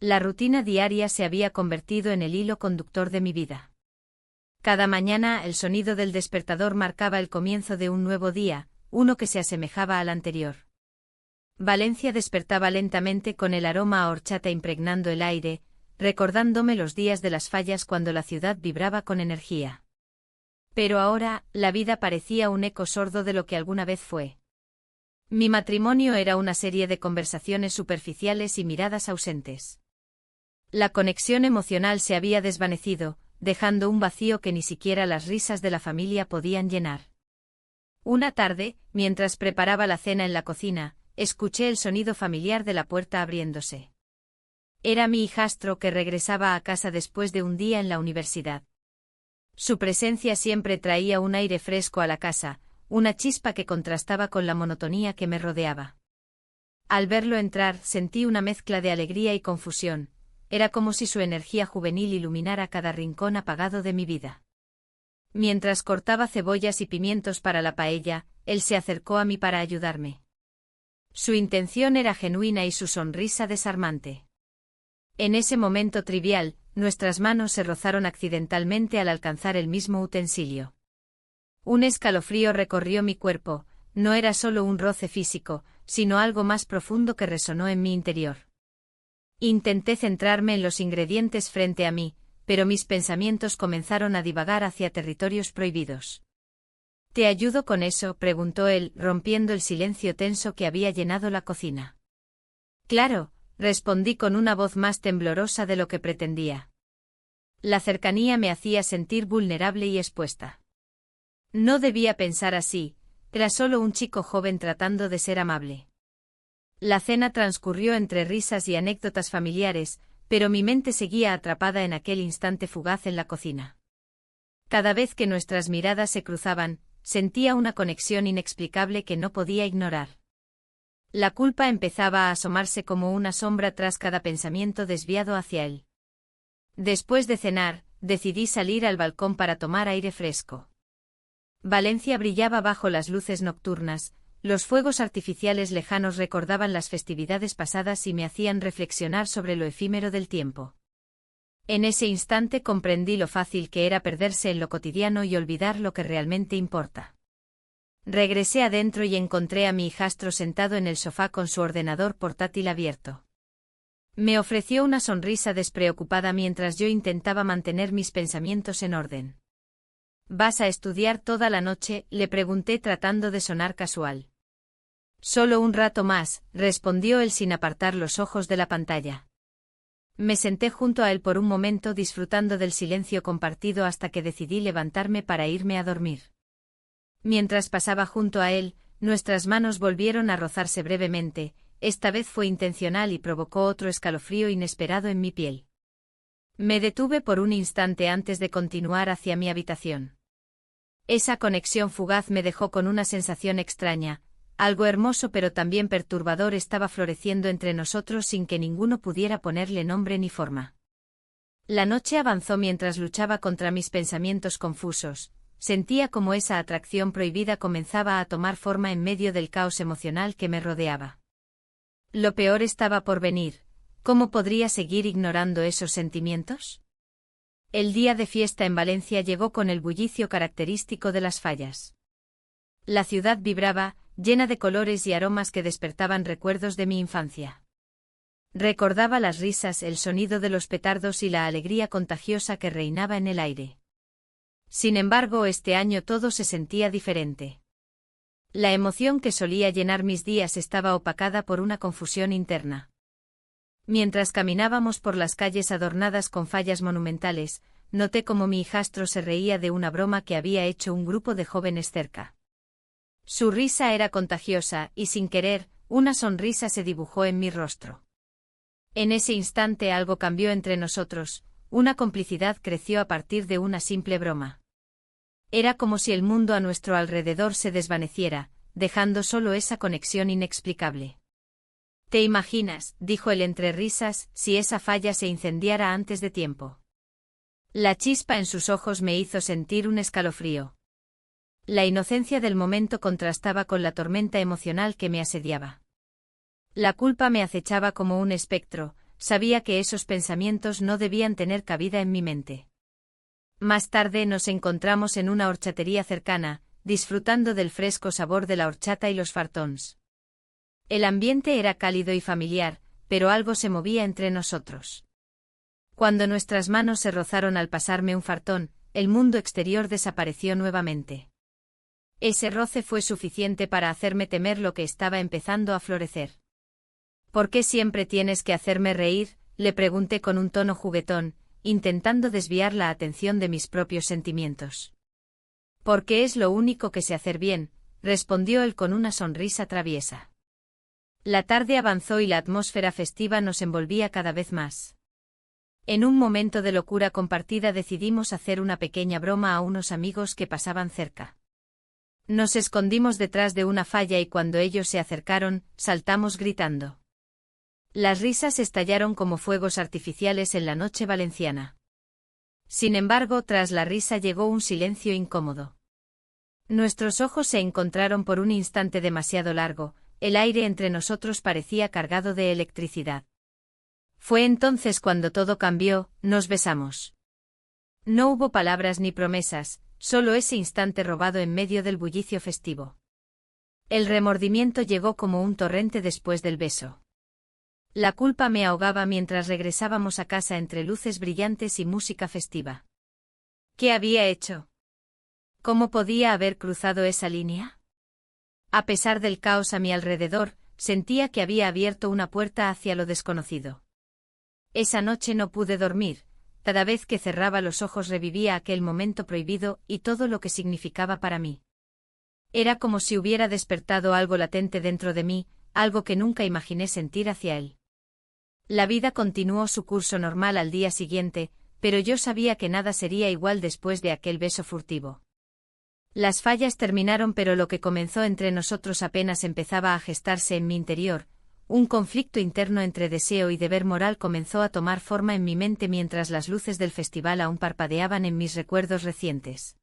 La rutina diaria se había convertido en el hilo conductor de mi vida. Cada mañana el sonido del despertador marcaba el comienzo de un nuevo día, uno que se asemejaba al anterior. Valencia despertaba lentamente con el aroma a horchata impregnando el aire, recordándome los días de las fallas cuando la ciudad vibraba con energía. Pero ahora, la vida parecía un eco sordo de lo que alguna vez fue. Mi matrimonio era una serie de conversaciones superficiales y miradas ausentes. La conexión emocional se había desvanecido, dejando un vacío que ni siquiera las risas de la familia podían llenar. Una tarde, mientras preparaba la cena en la cocina, escuché el sonido familiar de la puerta abriéndose. Era mi hijastro que regresaba a casa después de un día en la universidad. Su presencia siempre traía un aire fresco a la casa, una chispa que contrastaba con la monotonía que me rodeaba. Al verlo entrar, sentí una mezcla de alegría y confusión. Era como si su energía juvenil iluminara cada rincón apagado de mi vida. Mientras cortaba cebollas y pimientos para la paella, él se acercó a mí para ayudarme. Su intención era genuina y su sonrisa desarmante. En ese momento trivial, nuestras manos se rozaron accidentalmente al alcanzar el mismo utensilio. Un escalofrío recorrió mi cuerpo, no era solo un roce físico, sino algo más profundo que resonó en mi interior. Intenté centrarme en los ingredientes frente a mí, pero mis pensamientos comenzaron a divagar hacia territorios prohibidos. ¿Te ayudo con eso?, preguntó él, rompiendo el silencio tenso que había llenado la cocina. Claro, respondí con una voz más temblorosa de lo que pretendía. La cercanía me hacía sentir vulnerable y expuesta. No debía pensar así, era solo un chico joven tratando de ser amable. La cena transcurrió entre risas y anécdotas familiares, pero mi mente seguía atrapada en aquel instante fugaz en la cocina. Cada vez que nuestras miradas se cruzaban, sentía una conexión inexplicable que no podía ignorar. La culpa empezaba a asomarse como una sombra tras cada pensamiento desviado hacia él. Después de cenar, decidí salir al balcón para tomar aire fresco. Valencia brillaba bajo las luces nocturnas, los fuegos artificiales lejanos recordaban las festividades pasadas y me hacían reflexionar sobre lo efímero del tiempo. En ese instante comprendí lo fácil que era perderse en lo cotidiano y olvidar lo que realmente importa. Regresé adentro y encontré a mi hijastro sentado en el sofá con su ordenador portátil abierto. Me ofreció una sonrisa despreocupada mientras yo intentaba mantener mis pensamientos en orden. ¿Vas a estudiar toda la noche?, le pregunté tratando de sonar casual. Solo un rato más, respondió él sin apartar los ojos de la pantalla. Me senté junto a él por un momento disfrutando del silencio compartido hasta que decidí levantarme para irme a dormir. Mientras pasaba junto a él, nuestras manos volvieron a rozarse brevemente, esta vez fue intencional y provocó otro escalofrío inesperado en mi piel. Me detuve por un instante antes de continuar hacia mi habitación. Esa conexión fugaz me dejó con una sensación extraña, algo hermoso pero también perturbador estaba floreciendo entre nosotros sin que ninguno pudiera ponerle nombre ni forma. La noche avanzó mientras luchaba contra mis pensamientos confusos, sentía como esa atracción prohibida comenzaba a tomar forma en medio del caos emocional que me rodeaba. Lo peor estaba por venir, ¿cómo podría seguir ignorando esos sentimientos? El día de fiesta en Valencia llegó con el bullicio característico de las fallas. La ciudad vibraba, llena de colores y aromas que despertaban recuerdos de mi infancia. Recordaba las risas, el sonido de los petardos y la alegría contagiosa que reinaba en el aire. Sin embargo, este año todo se sentía diferente. La emoción que solía llenar mis días estaba opacada por una confusión interna. Mientras caminábamos por las calles adornadas con fallas monumentales, noté cómo mi hijastro se reía de una broma que había hecho un grupo de jóvenes cerca. Su risa era contagiosa y sin querer, una sonrisa se dibujó en mi rostro. En ese instante algo cambió entre nosotros, una complicidad creció a partir de una simple broma. Era como si el mundo a nuestro alrededor se desvaneciera, dejando solo esa conexión inexplicable. ¿Te imaginas?, dijo él entre risas, si esa falla se incendiara antes de tiempo. La chispa en sus ojos me hizo sentir un escalofrío. La inocencia del momento contrastaba con la tormenta emocional que me asediaba. La culpa me acechaba como un espectro, sabía que esos pensamientos no debían tener cabida en mi mente. Más tarde nos encontramos en una horchatería cercana, disfrutando del fresco sabor de la horchata y los fartons. El ambiente era cálido y familiar, pero algo se movía entre nosotros. Cuando nuestras manos se rozaron al pasarme un fartón, el mundo exterior desapareció nuevamente. Ese roce fue suficiente para hacerme temer lo que estaba empezando a florecer. ¿Por qué siempre tienes que hacerme reír?, le pregunté con un tono juguetón, intentando desviar la atención de mis propios sentimientos. Porque es lo único que sé hacer bien, respondió él con una sonrisa traviesa. La tarde avanzó y la atmósfera festiva nos envolvía cada vez más. En un momento de locura compartida decidimos hacer una pequeña broma a unos amigos que pasaban cerca. Nos escondimos detrás de una falla y cuando ellos se acercaron, saltamos gritando. Las risas estallaron como fuegos artificiales en la noche valenciana. Sin embargo, tras la risa llegó un silencio incómodo. Nuestros ojos se encontraron por un instante demasiado largo, el aire entre nosotros parecía cargado de electricidad. Fue entonces cuando todo cambió, nos besamos. No hubo palabras ni promesas, solo ese instante robado en medio del bullicio festivo. El remordimiento llegó como un torrente después del beso. La culpa me ahogaba mientras regresábamos a casa entre luces brillantes y música festiva. ¿Qué había hecho? ¿Cómo podía haber cruzado esa línea? A pesar del caos a mi alrededor, sentía que había abierto una puerta hacia lo desconocido. Esa noche no pude dormir, cada vez que cerraba los ojos revivía aquel momento prohibido y todo lo que significaba para mí. Era como si hubiera despertado algo latente dentro de mí, algo que nunca imaginé sentir hacia él. La vida continuó su curso normal al día siguiente, pero yo sabía que nada sería igual después de aquel beso furtivo. Las fallas terminaron, pero lo que comenzó entre nosotros apenas empezaba a gestarse en mi interior. Un conflicto interno entre deseo y deber moral comenzó a tomar forma en mi mente mientras las luces del festival aún parpadeaban en mis recuerdos recientes.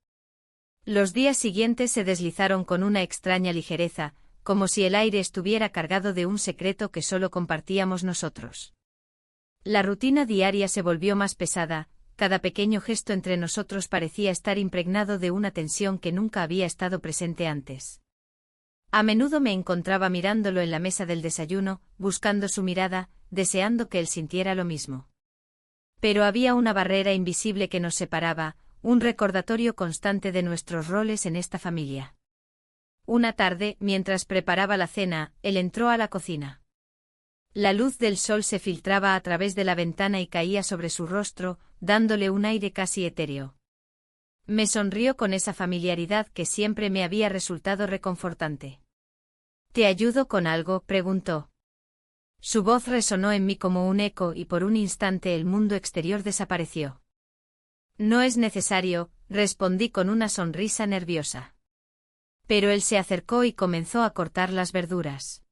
Los días siguientes se deslizaron con una extraña ligereza, como si el aire estuviera cargado de un secreto que solo compartíamos nosotros. La rutina diaria se volvió más pesada, cada pequeño gesto entre nosotros parecía estar impregnado de una tensión que nunca había estado presente antes. A menudo me encontraba mirándolo en la mesa del desayuno, buscando su mirada, deseando que él sintiera lo mismo. Pero había una barrera invisible que nos separaba, un recordatorio constante de nuestros roles en esta familia. Una tarde, mientras preparaba la cena, él entró a la cocina. La luz del sol se filtraba a través de la ventana y caía sobre su rostro, dándole un aire casi etéreo. Me sonrió con esa familiaridad que siempre me había resultado reconfortante. ¿Te ayudo con algo?, preguntó. Su voz resonó en mí como un eco y por un instante el mundo exterior desapareció. No es necesario, respondí con una sonrisa nerviosa. Pero él se acercó y comenzó a cortar las verduras.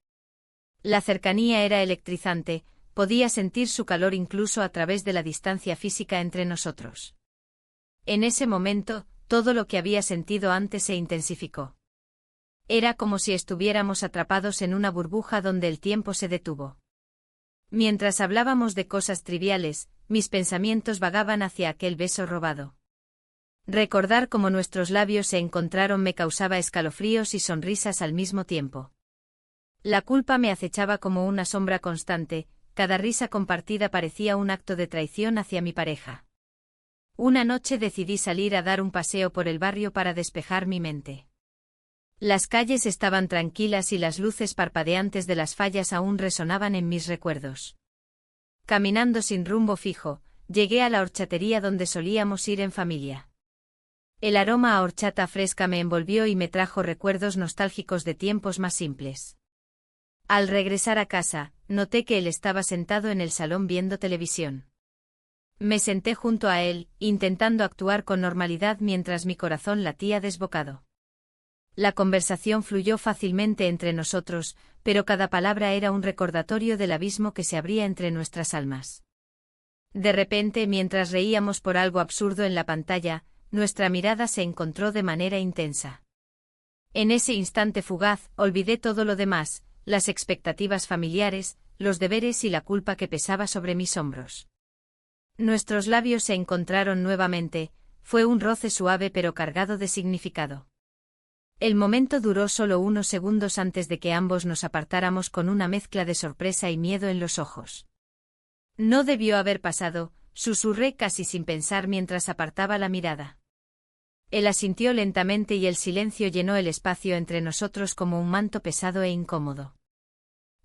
La cercanía era electrizante, podía sentir su calor incluso a través de la distancia física entre nosotros. En ese momento, todo lo que había sentido antes se intensificó. Era como si estuviéramos atrapados en una burbuja donde el tiempo se detuvo. Mientras hablábamos de cosas triviales, mis pensamientos vagaban hacia aquel beso robado. Recordar cómo nuestros labios se encontraron me causaba escalofríos y sonrisas al mismo tiempo. La culpa me acechaba como una sombra constante, cada risa compartida parecía un acto de traición hacia mi pareja. Una noche decidí salir a dar un paseo por el barrio para despejar mi mente. Las calles estaban tranquilas y las luces parpadeantes de las fallas aún resonaban en mis recuerdos. Caminando sin rumbo fijo, llegué a la horchatería donde solíamos ir en familia. El aroma a horchata fresca me envolvió y me trajo recuerdos nostálgicos de tiempos más simples. Al regresar a casa, noté que él estaba sentado en el salón viendo televisión. Me senté junto a él, intentando actuar con normalidad mientras mi corazón latía desbocado. La conversación fluyó fácilmente entre nosotros, pero cada palabra era un recordatorio del abismo que se abría entre nuestras almas. De repente, mientras reíamos por algo absurdo en la pantalla, nuestra mirada se encontró de manera intensa. En ese instante fugaz, olvidé todo lo demás, las expectativas familiares, los deberes y la culpa que pesaba sobre mis hombros. Nuestros labios se encontraron nuevamente, fue un roce suave pero cargado de significado. El momento duró solo unos segundos antes de que ambos nos apartáramos con una mezcla de sorpresa y miedo en los ojos. No debió haber pasado, susurré casi sin pensar mientras apartaba la mirada. Él asintió lentamente y el silencio llenó el espacio entre nosotros como un manto pesado e incómodo.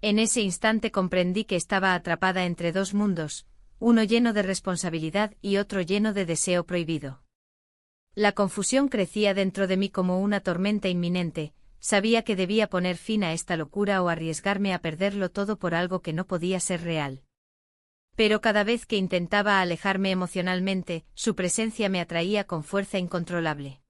En ese instante comprendí que estaba atrapada entre dos mundos, uno lleno de responsabilidad y otro lleno de deseo prohibido. La confusión crecía dentro de mí como una tormenta inminente, sabía que debía poner fin a esta locura o arriesgarme a perderlo todo por algo que no podía ser real. Pero cada vez que intentaba alejarme emocionalmente, su presencia me atraía con fuerza incontrolable.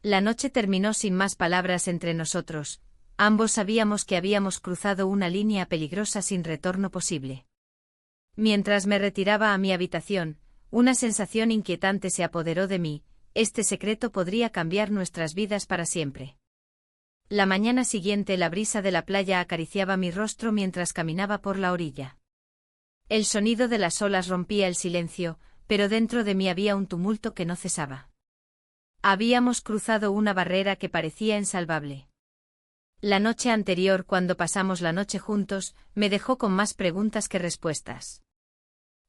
La noche terminó sin más palabras entre nosotros, ambos sabíamos que habíamos cruzado una línea peligrosa sin retorno posible. Mientras me retiraba a mi habitación, una sensación inquietante se apoderó de mí. Este secreto podría cambiar nuestras vidas para siempre. La mañana siguiente la brisa de la playa acariciaba mi rostro mientras caminaba por la orilla. El sonido de las olas rompía el silencio, pero dentro de mí había un tumulto que no cesaba. Habíamos cruzado una barrera que parecía insalvable. La noche anterior, cuando pasamos la noche juntos, me dejó con más preguntas que respuestas.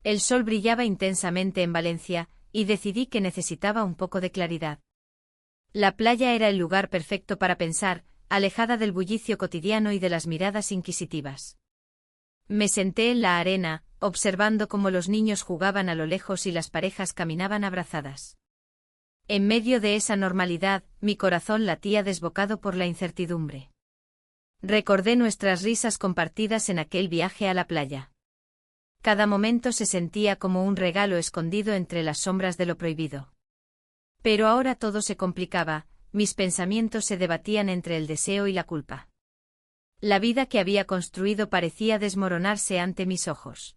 El sol brillaba intensamente en Valencia, y decidí que necesitaba un poco de claridad. La playa era el lugar perfecto para pensar, alejada del bullicio cotidiano y de las miradas inquisitivas. Me senté en la arena, observando cómo los niños jugaban a lo lejos y las parejas caminaban abrazadas. En medio de esa normalidad, mi corazón latía desbocado por la incertidumbre. Recordé nuestras risas compartidas en aquel viaje a la playa. Cada momento se sentía como un regalo escondido entre las sombras de lo prohibido. Pero ahora todo se complicaba, mis pensamientos se debatían entre el deseo y la culpa. La vida que había construido parecía desmoronarse ante mis ojos.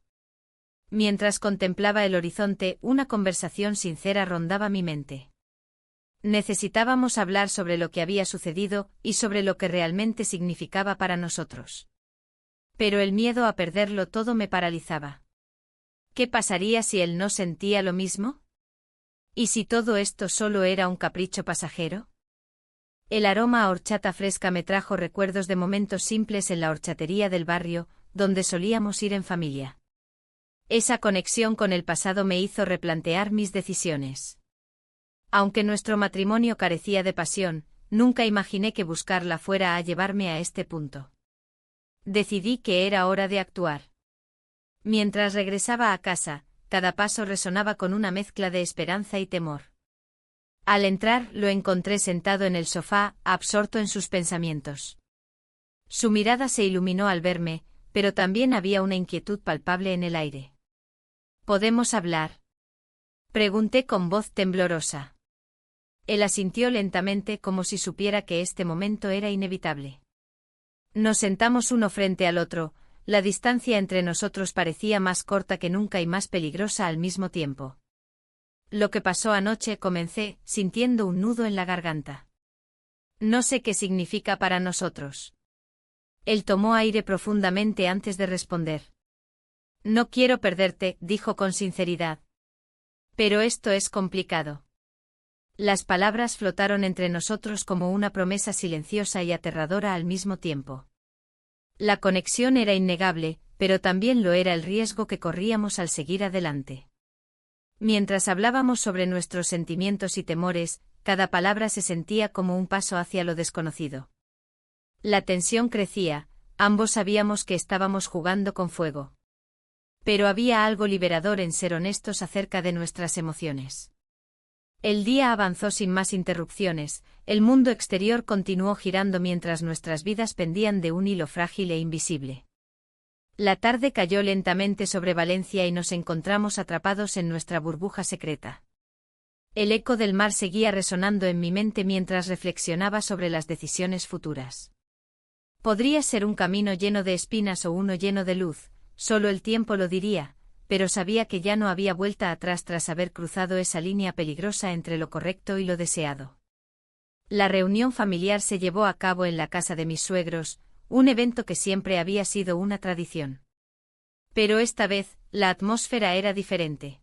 Mientras contemplaba el horizonte, una conversación sincera rondaba mi mente. Necesitábamos hablar sobre lo que había sucedido y sobre lo que realmente significaba para nosotros. Pero el miedo a perderlo todo me paralizaba. ¿Qué pasaría si él no sentía lo mismo? ¿Y si todo esto solo era un capricho pasajero? El aroma a horchata fresca me trajo recuerdos de momentos simples en la horchatería del barrio, donde solíamos ir en familia. Esa conexión con el pasado me hizo replantear mis decisiones. Aunque nuestro matrimonio carecía de pasión, nunca imaginé que buscarla fuera a llevarme a este punto. Decidí que era hora de actuar. Mientras regresaba a casa, cada paso resonaba con una mezcla de esperanza y temor. Al entrar, lo encontré sentado en el sofá, absorto en sus pensamientos. Su mirada se iluminó al verme, pero también había una inquietud palpable en el aire. ¿Podemos hablar?, pregunté con voz temblorosa. Él asintió lentamente como si supiera que este momento era inevitable. Nos sentamos uno frente al otro, la distancia entre nosotros parecía más corta que nunca y más peligrosa al mismo tiempo. Lo que pasó anoche, comencé, sintiendo un nudo en la garganta. No sé qué significa para nosotros. Él tomó aire profundamente antes de responder. No quiero perderte, dijo con sinceridad. Pero esto es complicado. Las palabras flotaron entre nosotros como una promesa silenciosa y aterradora al mismo tiempo. La conexión era innegable, pero también lo era el riesgo que corríamos al seguir adelante. Mientras hablábamos sobre nuestros sentimientos y temores, cada palabra se sentía como un paso hacia lo desconocido. La tensión crecía, ambos sabíamos que estábamos jugando con fuego. Pero había algo liberador en ser honestos acerca de nuestras emociones. El día avanzó sin más interrupciones, el mundo exterior continuó girando mientras nuestras vidas pendían de un hilo frágil e invisible. La tarde cayó lentamente sobre Valencia y nos encontramos atrapados en nuestra burbuja secreta. El eco del mar seguía resonando en mi mente mientras reflexionaba sobre las decisiones futuras. Podría ser un camino lleno de espinas o uno lleno de luz, solo el tiempo lo diría, pero sabía que ya no había vuelta atrás tras haber cruzado esa línea peligrosa entre lo correcto y lo deseado. La reunión familiar se llevó a cabo en la casa de mis suegros, un evento que siempre había sido una tradición. Pero esta vez, la atmósfera era diferente.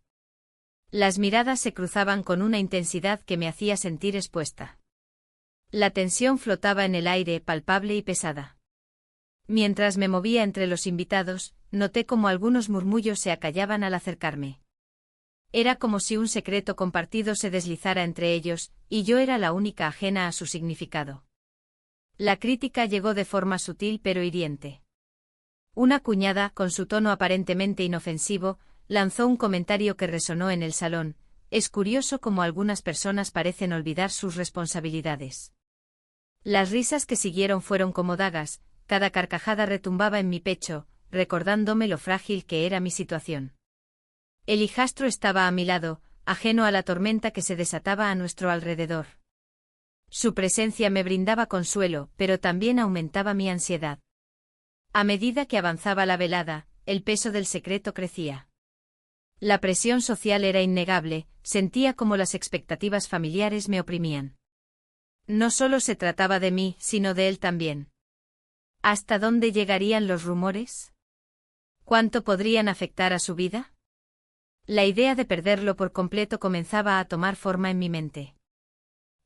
Las miradas se cruzaban con una intensidad que me hacía sentir expuesta. La tensión flotaba en el aire, palpable y pesada. Mientras me movía entre los invitados, noté como algunos murmullos se acallaban al acercarme. Era como si un secreto compartido se deslizara entre ellos, y yo era la única ajena a su significado. La crítica llegó de forma sutil pero hiriente. Una cuñada, con su tono aparentemente inofensivo, lanzó un comentario que resonó en el salón: es curioso cómo algunas personas parecen olvidar sus responsabilidades. Las risas que siguieron fueron como dagas, cada carcajada retumbaba en mi pecho, recordándome lo frágil que era mi situación. El hijastro estaba a mi lado, ajeno a la tormenta que se desataba a nuestro alrededor. Su presencia me brindaba consuelo, pero también aumentaba mi ansiedad. A medida que avanzaba la velada, el peso del secreto crecía. La presión social era innegable, sentía como las expectativas familiares me oprimían. No solo se trataba de mí, sino de él también. ¿Hasta dónde llegarían los rumores? ¿Cuánto podrían afectar a su vida? La idea de perderlo por completo comenzaba a tomar forma en mi mente.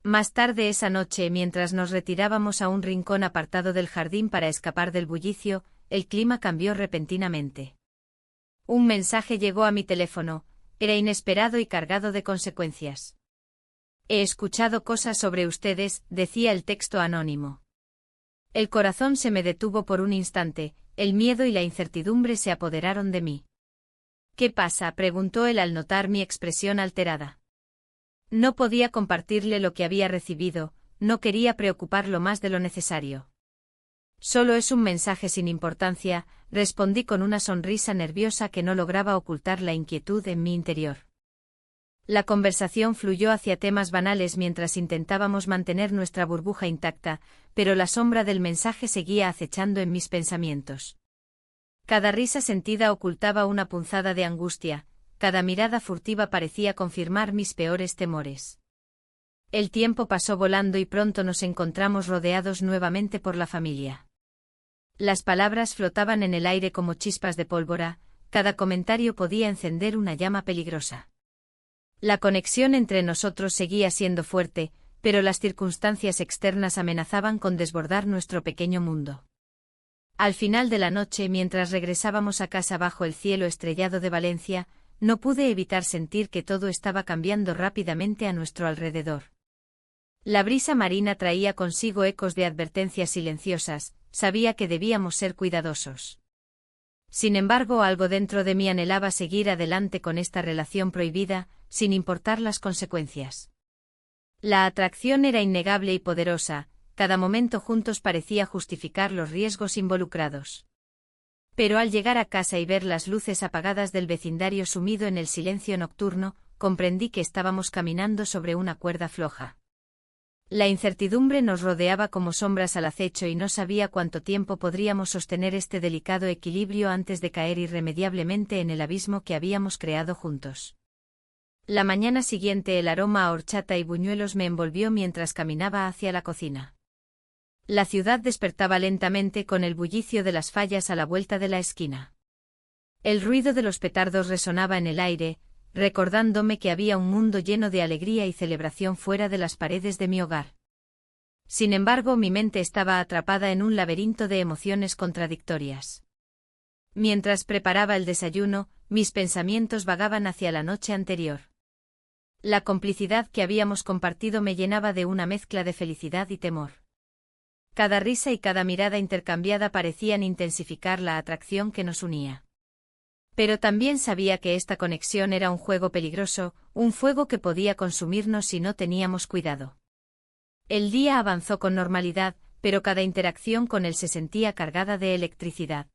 Más tarde esa noche, mientras nos retirábamos a un rincón apartado del jardín para escapar del bullicio, el clima cambió repentinamente. Un mensaje llegó a mi teléfono, era inesperado y cargado de consecuencias. He escuchado cosas sobre ustedes, decía el texto anónimo. El corazón se me detuvo por un instante, el miedo y la incertidumbre se apoderaron de mí. ¿Qué pasa?, preguntó él al notar mi expresión alterada. No podía compartirle lo que había recibido, no quería preocuparlo más de lo necesario. Solo es un mensaje sin importancia, respondí con una sonrisa nerviosa que no lograba ocultar la inquietud en mi interior. La conversación fluyó hacia temas banales mientras intentábamos mantener nuestra burbuja intacta, pero la sombra del mensaje seguía acechando en mis pensamientos. Cada risa sentida ocultaba una punzada de angustia, cada mirada furtiva parecía confirmar mis peores temores. El tiempo pasó volando y pronto nos encontramos rodeados nuevamente por la familia. Las palabras flotaban en el aire como chispas de pólvora, cada comentario podía encender una llama peligrosa. La conexión entre nosotros seguía siendo fuerte, pero las circunstancias externas amenazaban con desbordar nuestro pequeño mundo. Al final de la noche, mientras regresábamos a casa bajo el cielo estrellado de Valencia, no pude evitar sentir que todo estaba cambiando rápidamente a nuestro alrededor. La brisa marina traía consigo ecos de advertencias silenciosas, sabía que debíamos ser cuidadosos. Sin embargo, algo dentro de mí anhelaba seguir adelante con esta relación prohibida, sin importar las consecuencias. La atracción era innegable y poderosa, cada momento juntos parecía justificar los riesgos involucrados. Pero al llegar a casa y ver las luces apagadas del vecindario sumido en el silencio nocturno, comprendí que estábamos caminando sobre una cuerda floja. La incertidumbre nos rodeaba como sombras al acecho y no sabía cuánto tiempo podríamos sostener este delicado equilibrio antes de caer irremediablemente en el abismo que habíamos creado juntos. La mañana siguiente el aroma a horchata y buñuelos me envolvió mientras caminaba hacia la cocina. La ciudad despertaba lentamente con el bullicio de las fallas a la vuelta de la esquina. El ruido de los petardos resonaba en el aire, recordándome que había un mundo lleno de alegría y celebración fuera de las paredes de mi hogar. Sin embargo, mi mente estaba atrapada en un laberinto de emociones contradictorias. Mientras preparaba el desayuno, mis pensamientos vagaban hacia la noche anterior. La complicidad que habíamos compartido me llenaba de una mezcla de felicidad y temor. Cada risa y cada mirada intercambiada parecían intensificar la atracción que nos unía. Pero también sabía que esta conexión era un juego peligroso, un fuego que podía consumirnos si no teníamos cuidado. El día avanzó con normalidad, pero cada interacción con él se sentía cargada de electricidad.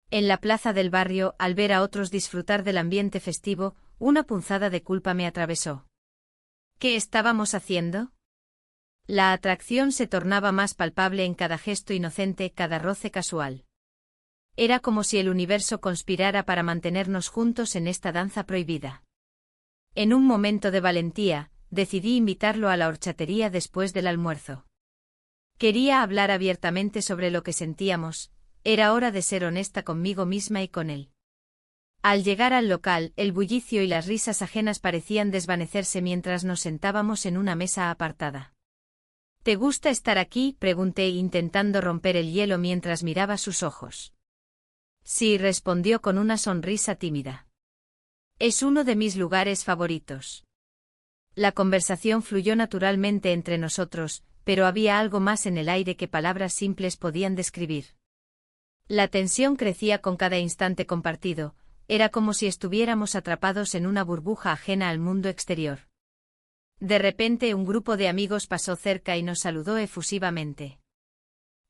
En la plaza del barrio, al ver a otros disfrutar del ambiente festivo, una punzada de culpa me atravesó. ¿Qué estábamos haciendo? La atracción se tornaba más palpable en cada gesto inocente, cada roce casual. Era como si el universo conspirara para mantenernos juntos en esta danza prohibida. En un momento de valentía, decidí invitarlo a la horchatería después del almuerzo. Quería hablar abiertamente sobre lo que sentíamos, era hora de ser honesta conmigo misma y con él. Al llegar al local, el bullicio y las risas ajenas parecían desvanecerse mientras nos sentábamos en una mesa apartada. ¿Te gusta estar aquí?, pregunté intentando romper el hielo mientras miraba sus ojos. Sí, respondió con una sonrisa tímida. Es uno de mis lugares favoritos. La conversación fluyó naturalmente entre nosotros, pero había algo más en el aire que palabras simples podían describir. La tensión crecía con cada instante compartido, era como si estuviéramos atrapados en una burbuja ajena al mundo exterior. De repente un grupo de amigos pasó cerca y nos saludó efusivamente.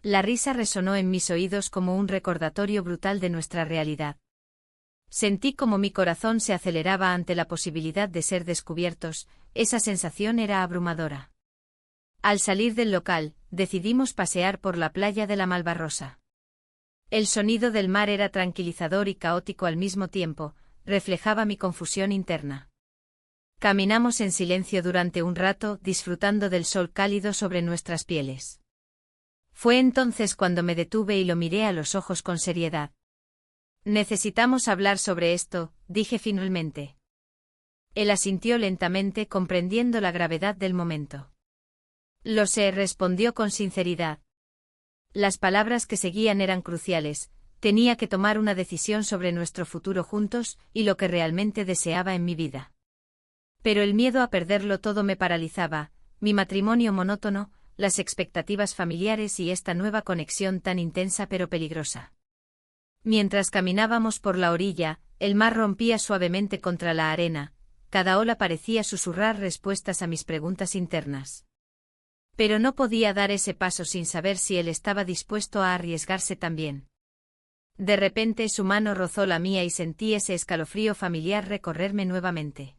La risa resonó en mis oídos como un recordatorio brutal de nuestra realidad. Sentí como mi corazón se aceleraba ante la posibilidad de ser descubiertos, esa sensación era abrumadora. Al salir del local, decidimos pasear por la playa de la Malvarrosa. El sonido del mar era tranquilizador y caótico al mismo tiempo, reflejaba mi confusión interna. Caminamos en silencio durante un rato, disfrutando del sol cálido sobre nuestras pieles. Fue entonces cuando me detuve y lo miré a los ojos con seriedad. Necesitamos hablar sobre esto, dije finalmente. Él asintió lentamente, comprendiendo la gravedad del momento. Lo sé, respondió con sinceridad. Las palabras que seguían eran cruciales, tenía que tomar una decisión sobre nuestro futuro juntos y lo que realmente deseaba en mi vida. Pero el miedo a perderlo todo me paralizaba, mi matrimonio monótono, las expectativas familiares y esta nueva conexión tan intensa pero peligrosa. Mientras caminábamos por la orilla, el mar rompía suavemente contra la arena, cada ola parecía susurrar respuestas a mis preguntas internas. Pero no podía dar ese paso sin saber si él estaba dispuesto a arriesgarse también. De repente su mano rozó la mía y sentí ese escalofrío familiar recorrerme nuevamente.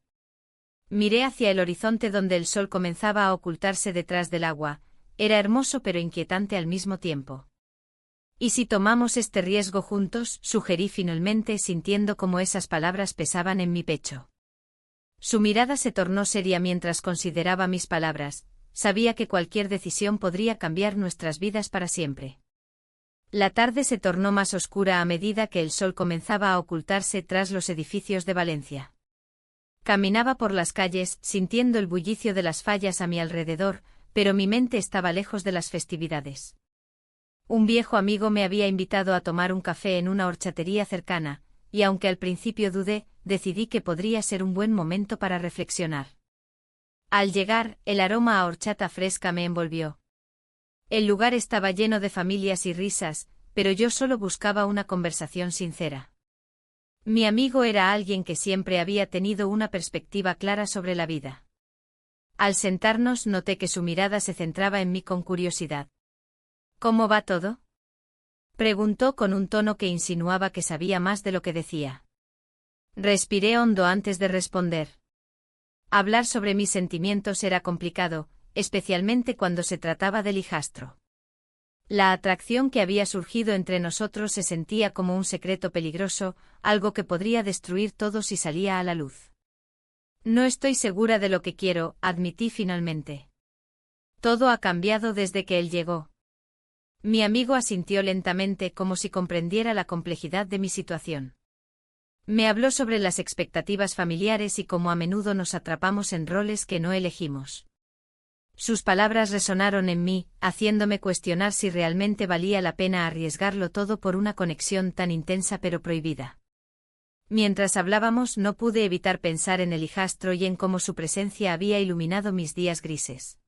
Miré hacia el horizonte donde el sol comenzaba a ocultarse detrás del agua, era hermoso pero inquietante al mismo tiempo. ¿Y si tomamos este riesgo juntos?, sugerí finalmente sintiendo cómo esas palabras pesaban en mi pecho. Su mirada se tornó seria mientras consideraba mis palabras, sabía que cualquier decisión podría cambiar nuestras vidas para siempre. La tarde se tornó más oscura a medida que el sol comenzaba a ocultarse tras los edificios de Valencia. Caminaba por las calles, sintiendo el bullicio de las fallas a mi alrededor, pero mi mente estaba lejos de las festividades. Un viejo amigo me había invitado a tomar un café en una horchatería cercana, y aunque al principio dudé, decidí que podría ser un buen momento para reflexionar. Al llegar, el aroma a horchata fresca me envolvió. El lugar estaba lleno de familias y risas, pero yo solo buscaba una conversación sincera. Mi amigo era alguien que siempre había tenido una perspectiva clara sobre la vida. Al sentarnos noté que su mirada se centraba en mí con curiosidad. ¿Cómo va todo?, preguntó con un tono que insinuaba que sabía más de lo que decía. Respiré hondo antes de responder. Hablar sobre mis sentimientos era complicado, especialmente cuando se trataba del hijastro. La atracción que había surgido entre nosotros se sentía como un secreto peligroso, algo que podría destruir todo si salía a la luz. No estoy segura de lo que quiero, admití finalmente. Todo ha cambiado desde que él llegó. Mi amigo asintió lentamente como si comprendiera la complejidad de mi situación. Me habló sobre las expectativas familiares y cómo a menudo nos atrapamos en roles que no elegimos. Sus palabras resonaron en mí, haciéndome cuestionar si realmente valía la pena arriesgarlo todo por una conexión tan intensa pero prohibida. Mientras hablábamos no pude evitar pensar en el hijastro y en cómo su presencia había iluminado mis días grises.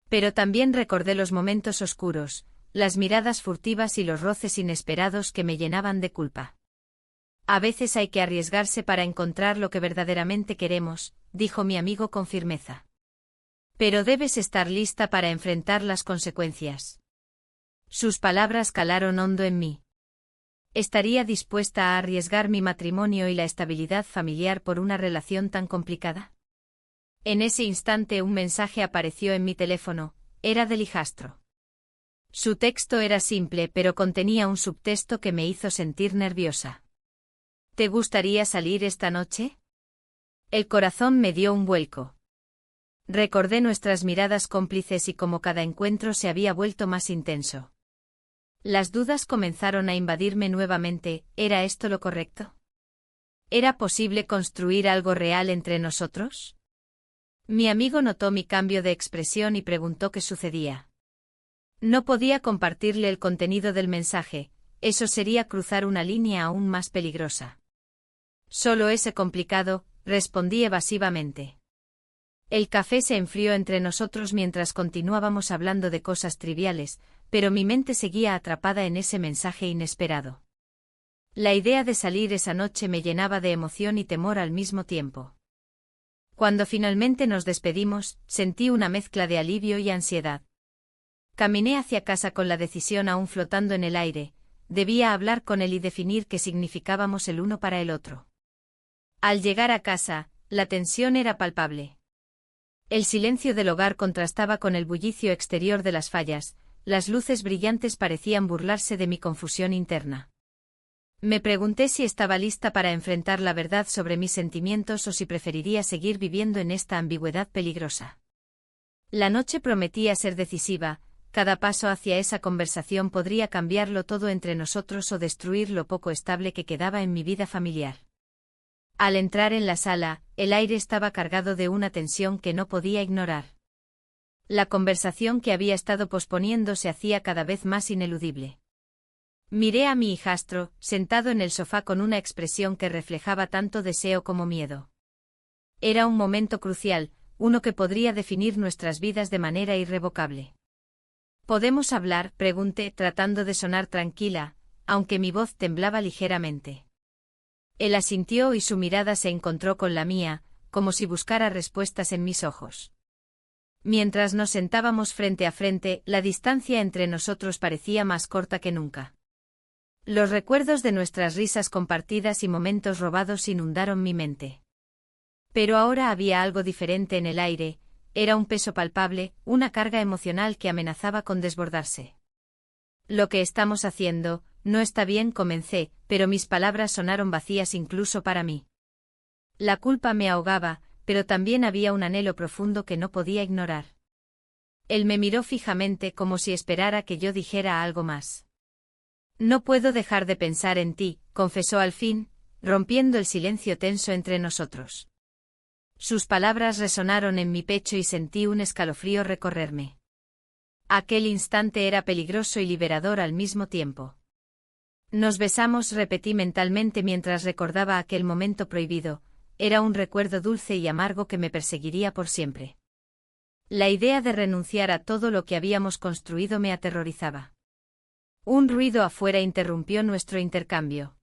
Pero también recordé los momentos oscuros, las miradas furtivas y los roces inesperados que me llenaban de culpa. A veces hay que arriesgarse para encontrar lo que verdaderamente queremos, dijo mi amigo con firmeza. Pero debes estar lista para enfrentar las consecuencias. Sus palabras calaron hondo en mí. ¿Estaría dispuesta a arriesgar mi matrimonio y la estabilidad familiar por una relación tan complicada? En ese instante un mensaje apareció en mi teléfono, era del hijastro. Su texto era simple pero contenía un subtexto que me hizo sentir nerviosa. ¿Te gustaría salir esta noche?, El corazón me dio un vuelco. Recordé nuestras miradas cómplices y cómo cada encuentro se había vuelto más intenso. Las dudas comenzaron a invadirme nuevamente, ¿era esto lo correcto? ¿Era posible construir algo real entre nosotros? Mi amigo notó mi cambio de expresión y preguntó qué sucedía. No podía compartirle el contenido del mensaje, eso sería cruzar una línea aún más peligrosa. Solo ese complicado, respondí evasivamente. El café se enfrió entre nosotros mientras continuábamos hablando de cosas triviales, pero mi mente seguía atrapada en ese mensaje inesperado. La idea de salir esa noche me llenaba de emoción y temor al mismo tiempo. Cuando finalmente nos despedimos, sentí una mezcla de alivio y ansiedad. Caminé hacia casa con la decisión aún flotando en el aire, debía hablar con él y definir qué significábamos el uno para el otro. Al llegar a casa, la tensión era palpable. El silencio del hogar contrastaba con el bullicio exterior de las fallas, las luces brillantes parecían burlarse de mi confusión interna. Me pregunté si estaba lista para enfrentar la verdad sobre mis sentimientos o si preferiría seguir viviendo en esta ambigüedad peligrosa. La noche prometía ser decisiva, cada paso hacia esa conversación podría cambiarlo todo entre nosotros o destruir lo poco estable que quedaba en mi vida familiar. Al entrar en la sala, el aire estaba cargado de una tensión que no podía ignorar. La conversación que había estado posponiendo se hacía cada vez más ineludible. Miré a mi hijastro, sentado en el sofá con una expresión que reflejaba tanto deseo como miedo. Era un momento crucial, uno que podría definir nuestras vidas de manera irrevocable. ¿Podemos hablar?, pregunté, tratando de sonar tranquila, aunque mi voz temblaba ligeramente. Él asintió y su mirada se encontró con la mía, como si buscara respuestas en mis ojos. Mientras nos sentábamos frente a frente, la distancia entre nosotros parecía más corta que nunca. Los recuerdos de nuestras risas compartidas y momentos robados inundaron mi mente. Pero ahora había algo diferente en el aire, era un peso palpable, una carga emocional que amenazaba con desbordarse. Lo que estamos haciendo, no está bien, comencé, pero mis palabras sonaron vacías incluso para mí. La culpa me ahogaba, pero también había un anhelo profundo que no podía ignorar. Él me miró fijamente como si esperara que yo dijera algo más. No puedo dejar de pensar en ti, confesó al fin, rompiendo el silencio tenso entre nosotros. Sus palabras resonaron en mi pecho y sentí un escalofrío recorrerme. Aquel instante era peligroso y liberador al mismo tiempo. Nos besamos, repetí mentalmente mientras recordaba aquel momento prohibido, era un recuerdo dulce y amargo que me perseguiría por siempre. La idea de renunciar a todo lo que habíamos construido me aterrorizaba. Un ruido afuera interrumpió nuestro intercambio.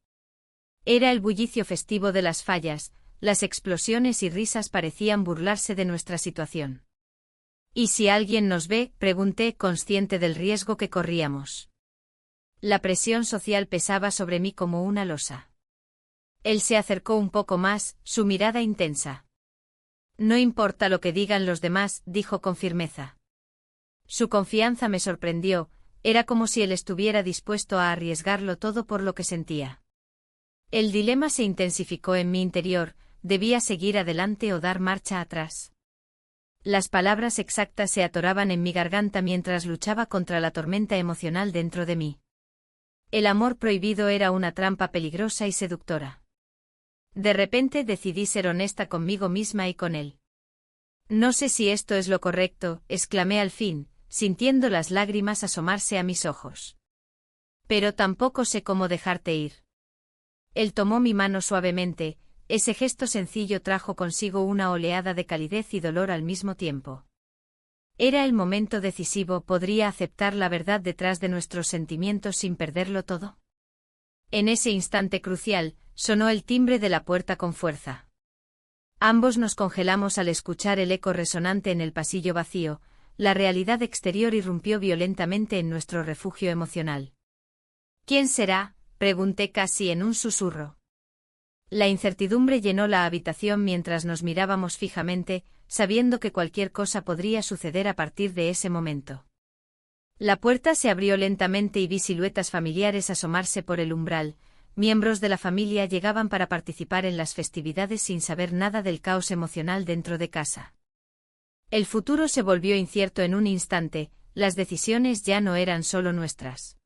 Era el bullicio festivo de las fallas, las explosiones y risas parecían burlarse de nuestra situación. ¿Y si alguien nos ve?, pregunté, consciente del riesgo que corríamos. La presión social pesaba sobre mí como una losa. Él se acercó un poco más, su mirada intensa. No importa lo que digan los demás, dijo con firmeza. Su confianza me sorprendió, era como si él estuviera dispuesto a arriesgarlo todo por lo que sentía. El dilema se intensificó en mi interior, debía seguir adelante o dar marcha atrás. Las palabras exactas se atoraban en mi garganta mientras luchaba contra la tormenta emocional dentro de mí. El amor prohibido era una trampa peligrosa y seductora. De repente decidí ser honesta conmigo misma y con él. No sé si esto es lo correcto, exclamé al fin, sintiendo las lágrimas asomarse a mis ojos. Pero tampoco sé cómo dejarte ir. Él tomó mi mano suavemente, ese gesto sencillo trajo consigo una oleada de calidez y dolor al mismo tiempo. Era el momento decisivo, ¿podría aceptar la verdad detrás de nuestros sentimientos sin perderlo todo? En ese instante crucial, sonó el timbre de la puerta con fuerza. Ambos nos congelamos al escuchar el eco resonante en el pasillo vacío, la realidad exterior irrumpió violentamente en nuestro refugio emocional. ¿Quién será?, pregunté casi en un susurro. La incertidumbre llenó la habitación mientras nos mirábamos fijamente, sabiendo que cualquier cosa podría suceder a partir de ese momento. La puerta se abrió lentamente y vi siluetas familiares asomarse por el umbral. Miembros de la familia llegaban para participar en las festividades sin saber nada del caos emocional dentro de casa. El futuro se volvió incierto en un instante, las decisiones ya no eran solo nuestras.